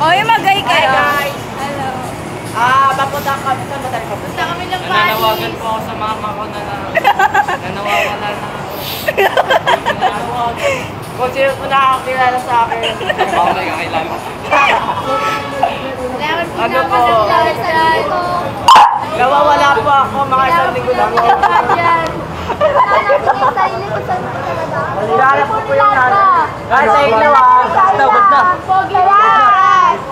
Oy, magay kayo. Hi guys. Hello. Papunta kami sa Madal ko. Punta kami ng party. Nananawagan po ako sa mama ko na nanawawala na ako. Kung sino po nakakilala sa akin. Baka may kakailangan. Ano po? Nawawala po ako mga isang linggo na po. Nalilala po po yung natin. Guys, sa inyo Tawag na.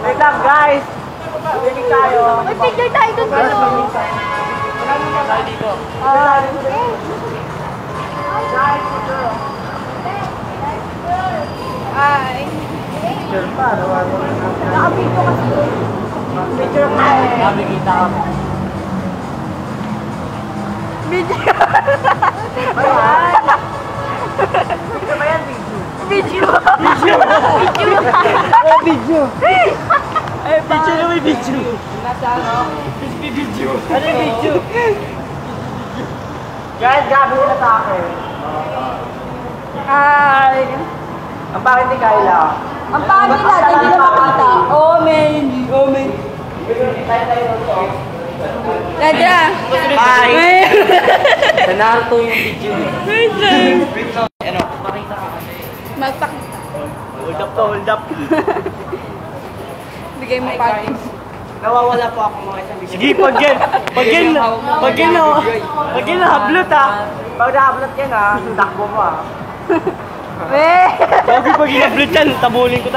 Wait lang guys. Bibig tayo. May picture tayo doon. Tayo dito. Hi. Picture pa. Nakapito kasi. Picture pa eh. Nakikita ako. Video. Picture ba yan? Video. Video. Video. Eh, video na may video. Nasa ano? Video. Ano yung video? Guys, gabi na sa akin. Hi. Ang pangit ni Kyla. Ang pangit natin, hindi na makita. Oh, man. Oh, man. Tayo to. Dada. Bye! Sa Naruto yung video. Wait lang. Ano? Pakita ka kasi. Magpakita. Hold up to, hold up. Bigay mo party. Nawawala po ako mga isang linggo. Sige, pag yan nahablot ha. Pag nahablot yan ha, takbo mo ha. Eh. Bago pag inablot yan, tabulin ko